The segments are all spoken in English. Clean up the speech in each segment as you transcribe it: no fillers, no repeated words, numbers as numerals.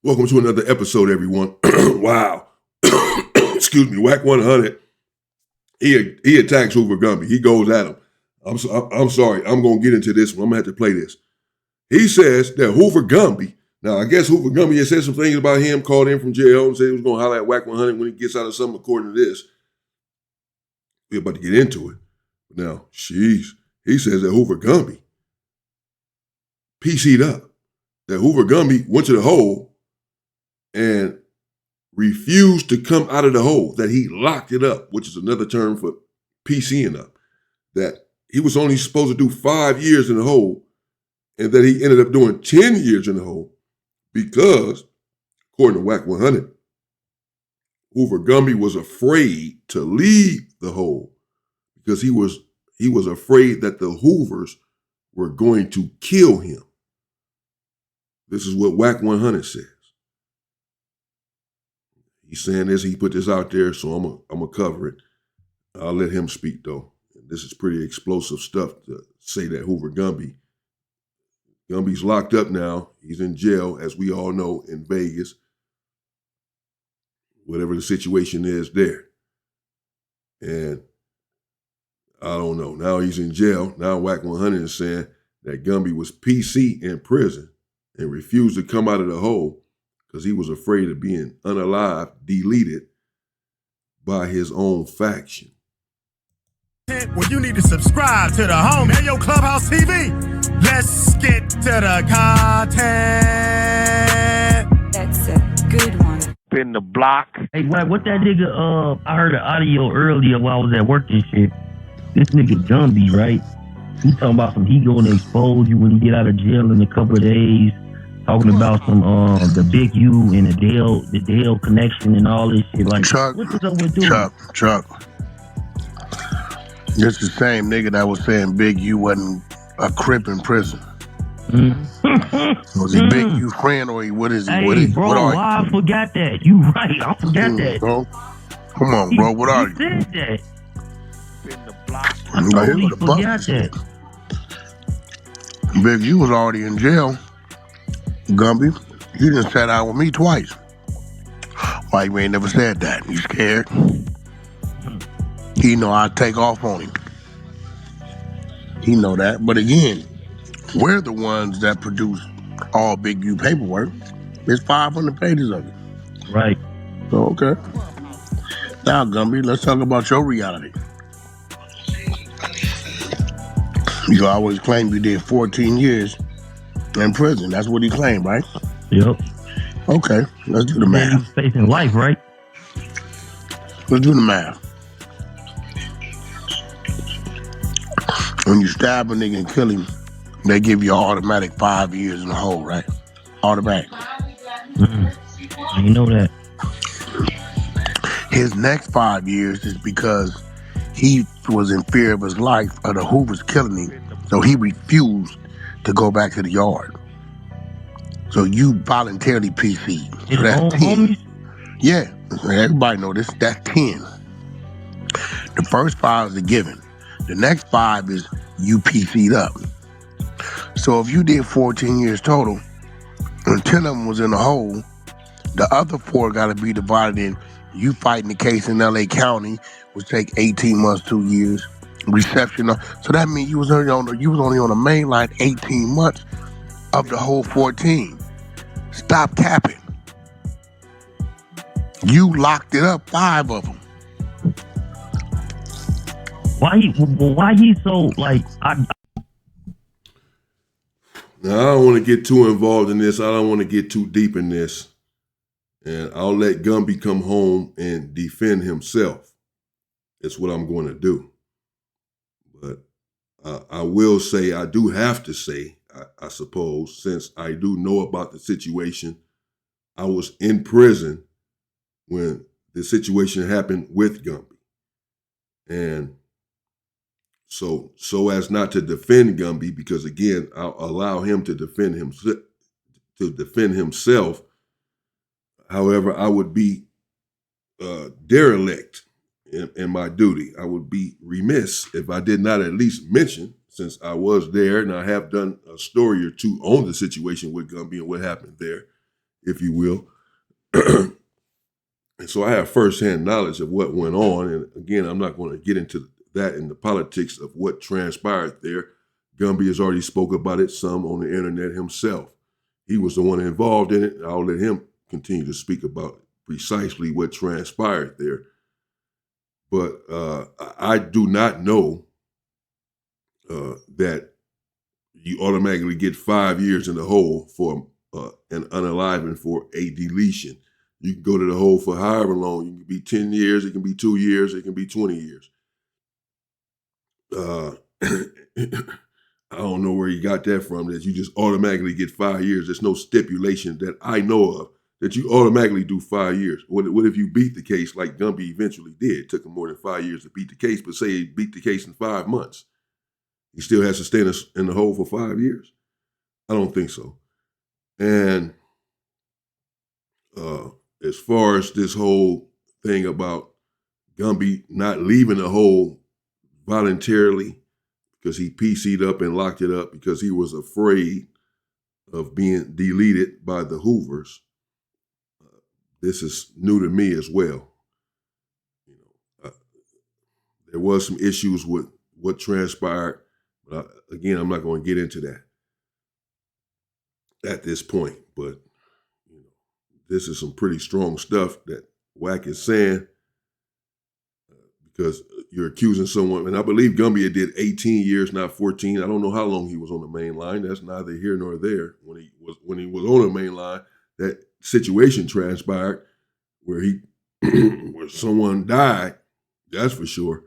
Welcome to another episode, everyone. Wow. Excuse me, Wack100. He attacks Hoover Gumby. He goes at him. I'm sorry. I'm going to get into this one. I'm going to have to play this. He says that Hoover Gumby, now I guess Hoover Gumby has said some things about him, called in from jail and said he was going to holler at Wack100 when he gets out of something according to this. We're about to get into it. Now, he says that Hoover Gumby PC'd up. That Hoover Gumby went to the hole and refused to come out of the hole, that he locked it up, which is another term for PCing up, that he was only supposed to do 5 years in the hole, and that he ended up doing 10 years in the hole because, according to Wack100, Hoover Gumby was afraid to leave the hole because he was afraid that the Hoovers were going to kill him. This is what Wack100 says. He's saying this, he put this out there, so I'm gonna cover it. I'll let him speak though. This is pretty explosive stuff to say that Hoover Gumby's locked up now. He's in jail, as we all know, in Vegas. Whatever the situation is there. And I don't know. Now he's in jail. Now Wack100 is saying that Gumby was PC in prison and refused to come out of the hole because he was afraid of being unalived, deleted by his own faction. Well, you need to subscribe to the home. Hey, yo, Clubhouse TV. Let's get to the content. That's a good one. In the block. Hey, what that nigga, I heard the audio earlier while I was at work and shit. This nigga Gumby, right? He talking about he gonna expose you when you get out of jail in a couple of days. Talking about some the Big U and the Dale connection and all this shit. Like, Chuck, what's up with doing? Chuck. This is the same nigga that was saying Big U wasn't a Crip in prison. Was he Big U friend or what is he? Hey, bro, I forgot that. You right, I forgot that. Bro. Come on, bro, what are you? He said that. In the block. I totally forgot that. Big U was already in jail. Gumby, you done sat out with me twice. Why you ain't never said that? You scared? He know I'd take off on him. He know that. But again, we're the ones that produce all Big U paperwork. There's 500 pages of it. Right. So, okay. Now, Gumby, let's talk about your reality. You always claim you did 14 years in prison. That's what he claimed, right? Yep. Okay, let's do the math. He's facing life, right? Let's do the math. When you stab a nigga and kill him, they give you an automatic 5 years in the hole, right? Automatic. You know that. His next 5 years is because he was in fear of his life of the Hoovers killing him, so he refused to go back to the yard. So you voluntarily PC'd. So that's 10. Yeah, everybody know this. That's 10. The first 5 is a given. The next 5 is you PC'd up. So if you did 14 years total, and 10 of them was in the hole, the other 4 got to be divided in you fighting the case in LA County, which take 18 months, 2 years. Reception. So that means you was only on the main line 18 months of the whole 14. Stop capping. You locked it up 5 of them. Why he so like? Now, I don't want to get too involved in this. I don't want to get too deep in this. And I'll let Gumby come home and defend himself. It's what I'm going to do. But I will say, I do have to say, I suppose, since I do know about the situation, I was in prison when the situation happened with Gumby. And so as not to defend Gumby, because again, I'll allow him to defend himself. However, I would be derelict in my duty. I would be remiss if I did not at least mention, since I was there and I have done a story or two on the situation with Gumby and what happened there, if you will. And so I have firsthand knowledge of what went on. And again, I'm not going to get into that in the politics of what transpired there. Gumby has already spoke about it some on the internet himself. He was the one involved in it. I'll let him continue to speak about precisely what transpired there. But I do not know that you automatically get 5 years in the hole for an unaliving for a deletion. You can go to the hole for however long. You can be 10 years, it can be 2 years, it can be 20 years. I don't know where he got that from, that you just automatically get 5 years. There's no stipulation that I know of that you automatically do 5 years. What if you beat the case like Gumby eventually did? It took him more than 5 years to beat the case, but say he beat the case in 5 months. He still has to stay in the hole for 5 years? I don't think so. And as far as this whole thing about Gumby not leaving the hole voluntarily because he PC'd up and locked it up because he was afraid of being deleted by the Hoovers, this is new to me as well. There was some issues with what transpired, but again, I'm not going to get into that at this point. But this is some pretty strong stuff that Wack is saying, because you're accusing someone, and I believe Gumby did 18 years, not 14. I don't know how long he was on the main line. That's neither here nor there. When he was on the main line, that situation transpired where where someone died, that's for sure.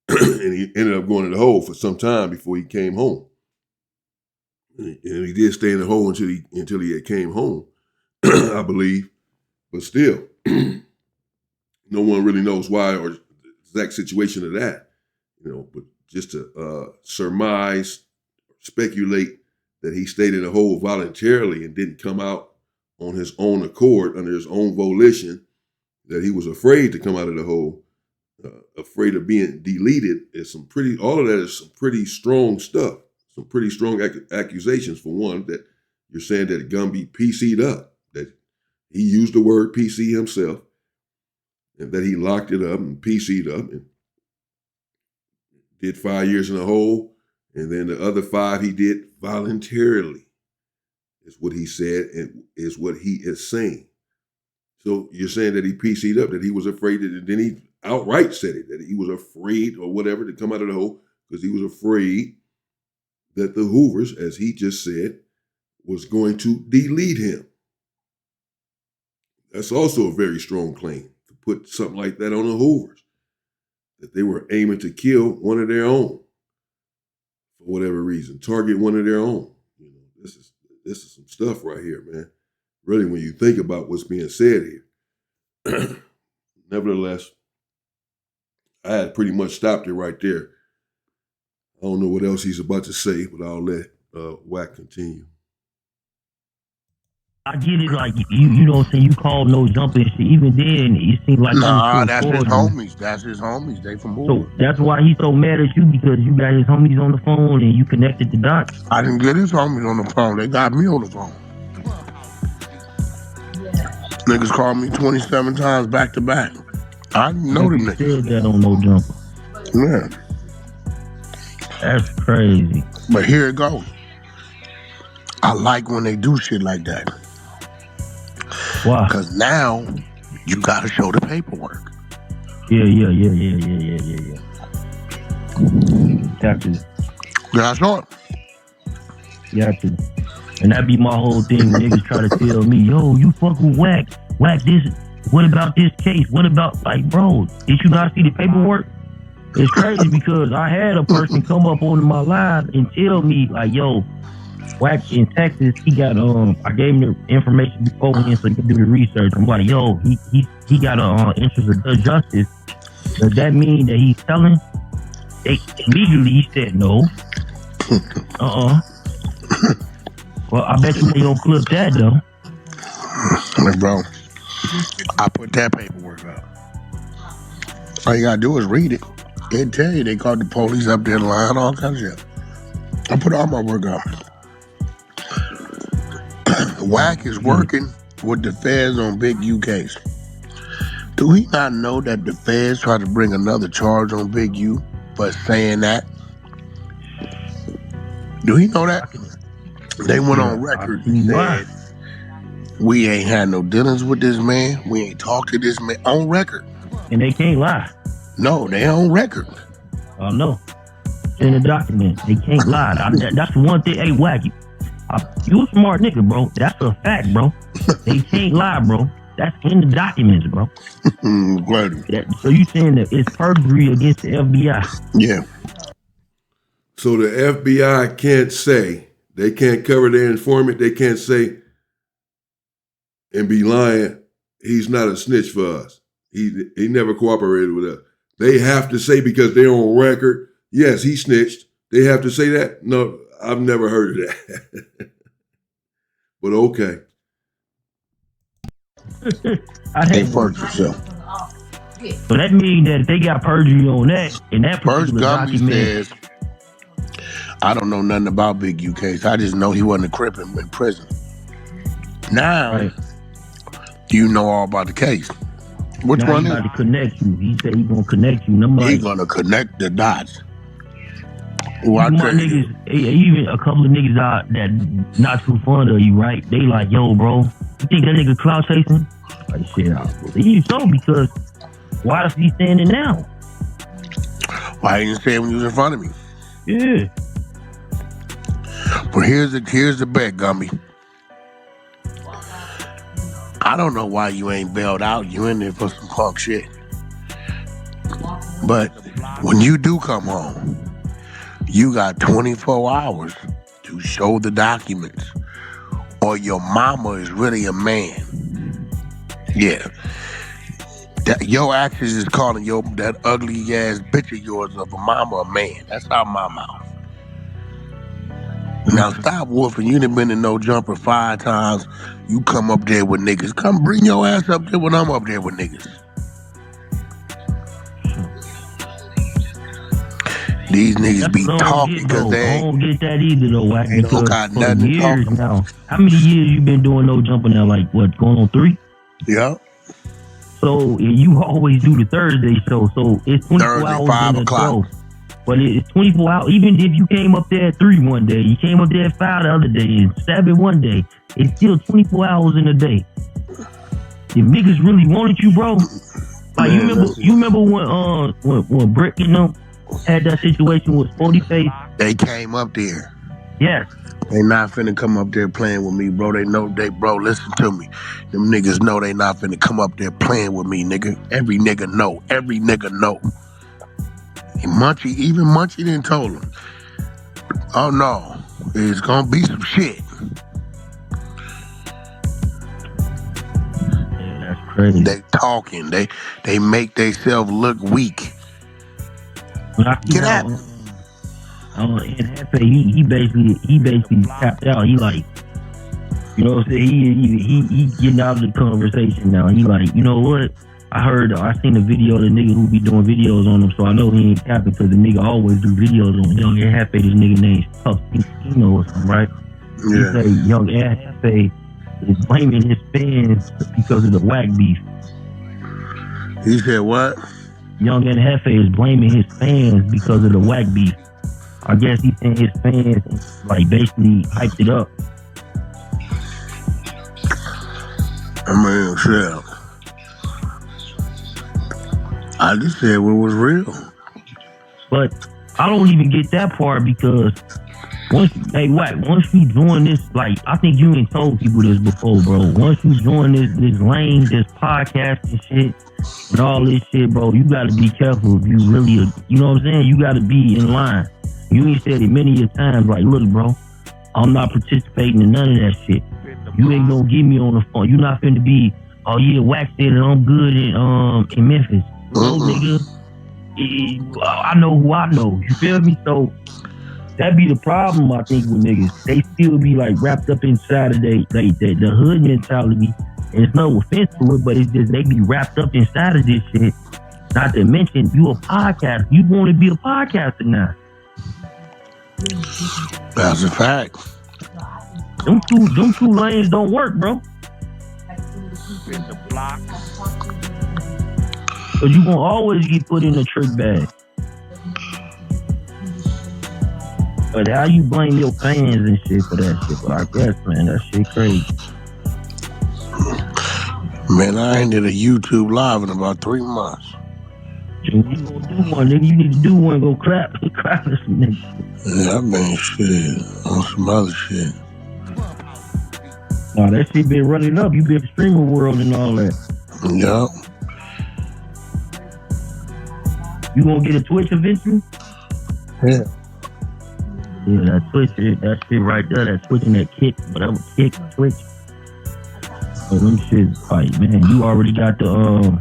And he ended up going in the hole for some time before he came home. And he did stay in the hole until he came home, I believe. But still, no one really knows why or the exact situation of that. But just to surmise, speculate that he stayed in the hole voluntarily and didn't come out on his own accord, under his own volition, that he was afraid to come out of the hole, afraid of being deleted, all of that is some pretty strong stuff. Some pretty strong accusations. For one, that you're saying that Gumby PC'd up, that he used the word PC himself, and that he locked it up and PC'd up and did 5 years in the hole, and then the other 5 he did voluntarily, is what he said and is what he is saying. So you're saying that he PC'd up, that he was afraid, and then he outright said it, that he was afraid or whatever to come out of the hole because he was afraid that the Hoovers, as he just said, was going to delete him. That's also a very strong claim, to put something like that on the Hoovers, that they were aiming to kill one of their own for whatever reason, target one of their own. This is some stuff right here, man. Really, when you think about what's being said here. Nevertheless, I had pretty much stopped it right there. I don't know what else he's about to say, but I'll let Wack continue. I get it, like you don't say you called no jumping shit. Even then, it seems like that's his homies. That's his homies. They from Hoover. So that's why he's so mad at you, because you got his homies on the phone and you connected the dots. I didn't get his homies on the phone. They got me on the phone. Niggas called me 27 times back to back. I didn't know them niggas. Said that on no jumper. Yeah. That's crazy. But here it goes. I like when they do shit like that. Why? Because now you gotta show the paperwork. Yeah. Got to. That's all. Got to. And that be my whole thing. Niggas try to tell me, yo, you fuck with Wack. Wack this. What about this case? What about, like, bro, did you not see the paperwork? It's crazy because I had a person come up on my live and tell me, like, yo, Wack in Texas, he got, I gave him the information beforehand so he could do the research. I'm like, yo, he got a interest of justice. Does that mean that he's telling? Immediately he said no. Well, I bet you they gonna clip that though. Like, bro, I put that paperwork up. All you gotta do is read it. They tell you they called the police up there, line, all kinds of shit. I put all my work up. Wack is working with the feds on Big U case. Do he not know that the feds tried to bring another charge on Big U for saying that? Do he know that? They went on record and said, we ain't had no dealings with this man. We ain't talked to this man on record. And they can't lie. No, they on record. Oh, no. In the document, they can't lie. That's one thing. Hey, Wack, you a smart nigga, bro. That's a fact, bro. They can't lie, bro. That's in the documents, bro. So you saying that it's perjury against the FBI? Yeah. So the FBI can't say, they can't cover their informant, they can't say and be lying, he's not a snitch for us. He never cooperated with us. They have to say, because they're on record, yes, he snitched. They have to say that? No, I've never heard of that. But okay. They perjured yourself. So that means that they got perjury on that, and that First, particular Gumby document. says, I don't know nothing about Big U case. I just know he wasn't a crip in prison. Now, Right. you know all about the case. Which Now one he is about to connect you. He said he gonna connect you. And I'm he like, gonna connect the dots? Well, I even my tell you, niggas, even a couple of niggas out that not too fond of you, right? They like, yo, bro, you think that nigga clout chasing? Like, shit, I believe so, because why is he standing now? why you didn't say it when you was in front of me? Yeah. But here's the bet, Gumby. I don't know why you ain't bailed out. You in there for some punk shit. But when you do come home, you got 24 hours to show the documents, or your mama is really a man. Yeah. Your actions is calling that ugly ass bitch of yours of a mama a man. That's out my mouth. Now stop woofing. You done been in No Jumper 5 times. You come up there with niggas. Come bring your ass up there when I'm up there with niggas. These niggas be talking because they I don't get that either though, Wack. They don't got nothing to talk years about. now. How many years you been doing No Jumper now? Like what, going on 3? Yeah. So you always do the Thursday show. So it's 24 Thursday, hours 5 in o'clock. a 12. But it's 24 hours. Even if you came up there at 3 one day, you came up there at 5 the other day, and 7 one day, it's still 24 hours in a day. If niggas really wanted you, bro. Like, Man, you remember when Brick, had that situation with Sporty Face? they came up there. Yes. They not finna come up there playing with me, bro. Bro, listen to me. Them niggas know they not finna come up there playing with me, nigga. Every nigga know. And Munchie didn't told him. Oh no, it's gonna be some shit. Yeah, that's crazy. They talking. They make themselves look weak. Get out. And Hefe, he basically tapped out. He like, you know what I'm saying? He getting out of the conversation now. He like, you know what? I seen a video of the nigga who be doing videos on him, so I know he ain't capping because the nigga always do videos on Young Hefe. This nigga named Puff Kino or something, right? Yeah. He say Young Hefe is blaming his fans because of the Wack beef. He said what? Young Hefe is blaming his fans because of the Wack beef. I guess he saying his fans like basically hyped it up. I mean, shit. I just said what was real. But I don't even get that part because once you join this, like, I think you ain't told people this before, bro. Once you join this lane, this podcast and shit, and all this shit, bro, you gotta be careful if you really, you know what I'm saying? You gotta be in line. You ain't said it many a times, like, look, bro, I'm not participating in none of that shit. You ain't gonna get me on the phone. You not finna be, oh yeah, Wack said that I'm good in Memphis. No, nigga. I know who I know. You feel me? So that be the problem, I think, with niggas. They still be like wrapped up inside of the hood mentality. And it's no offense to it, but it's just they be wrapped up inside of this shit. Not to mention, you a podcaster. You want to be a podcaster now. That's a fact. Them two lanes don't work, bro. Been the block. Cause you gonna always get put in a trick bag. But how you blame your fans and shit for that shit? But I guess, man, that shit crazy. Man, I ain't did a YouTube live in about 3 months. You gonna do one, nigga. You need to do one. Go clap this nigga. Yeah, I've been shit on some other shit. Nah, that shit been running up. You been streamer world and all that. Yup. You gonna get a Twitch eventually? Yeah. Yeah, that Twitch shit, that shit right there, that Twitch and that kick, whatever kick, Twitch. Oh, them shit's fight, man. You already got the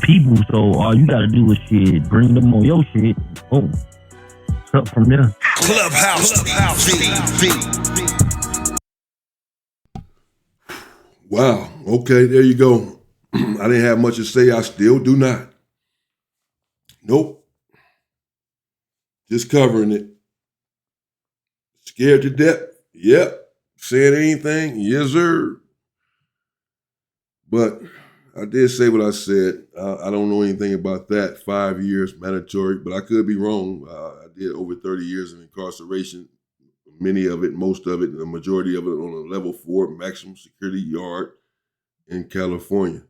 people, so all you gotta do is shit, bring them on your shit. Boom. It's up from there. Clubhouse TV. Wow. Okay, there you go. I didn't have much to say. I still do not. Nope. Just covering it. Scared to death? Yep. Saying anything? Yes, sir. But I did say what I said. I don't know anything about that. 5 years mandatory, but I could be wrong. I did over 30 years of incarceration. Many of it, most of it, the majority of it on a level 4 maximum security yard in California.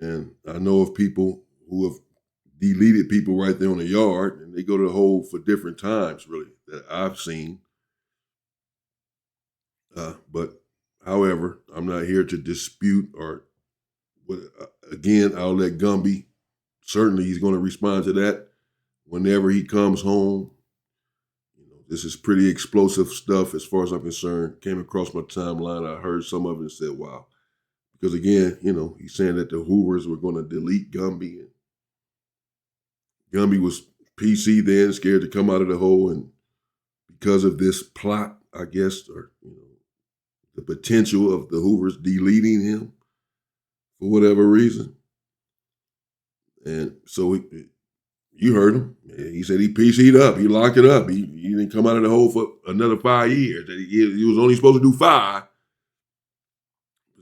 And I know of people who have deleted people right there on the yard, and they go to the hole for different times, really, that I've seen. But however, I'm not here to dispute or, again, I'll let Gumby, certainly he's going to respond to that whenever he comes home. You know, this is pretty explosive stuff as far as I'm concerned. Came across my timeline. I heard some of it and said, wow. Because again, you know, he's saying that the Hoovers were going to delete Gumby. And Gumby was PC then, scared to come out of the hole. And because of this plot, I guess, or, you know, the potential of the Hoovers deleting him for whatever reason. And so you heard him. He said he PC'd up. He locked it up. He didn't come out of the hole for another 5 years. He was only supposed to do 5.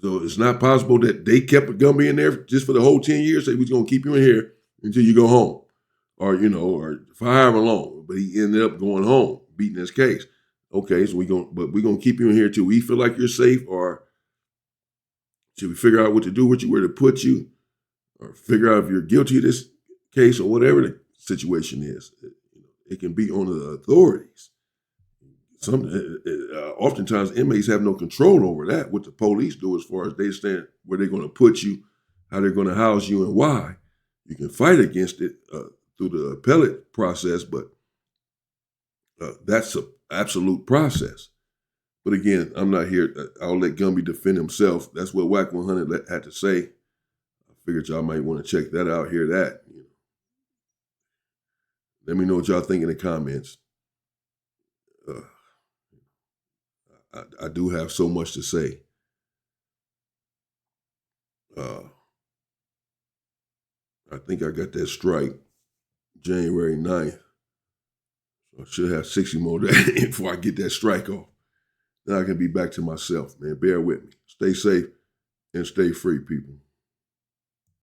So it's not possible that they kept Gumby in there just for the whole 10 years. Say, we're going to keep you in here until you go home. Or, you know, or for however long. But he ended up going home, beating his case. Okay, so we're going to keep you in here till we feel like you're safe, or should we figure out what to do with you, where to put you, or figure out if you're guilty of this case or whatever the situation is. It can be on the authorities. Oftentimes inmates have no control over that, what the police do as far as they stand, where they're going to put you, how they're going to house you, and why. You can fight against it through the appellate process, but that's an absolute process. But again, I'm not here. I'll let Gumby defend himself. That's what Wack100 had to say. I figured y'all might want to check that out, hear that. You know. Let me know what y'all think in the comments. I do have so much to say. I think I got that strike January 9th. So I should have 60 more days before I get that strike off. Then I can be back to myself, man. Bear with me. Stay safe and stay free, people.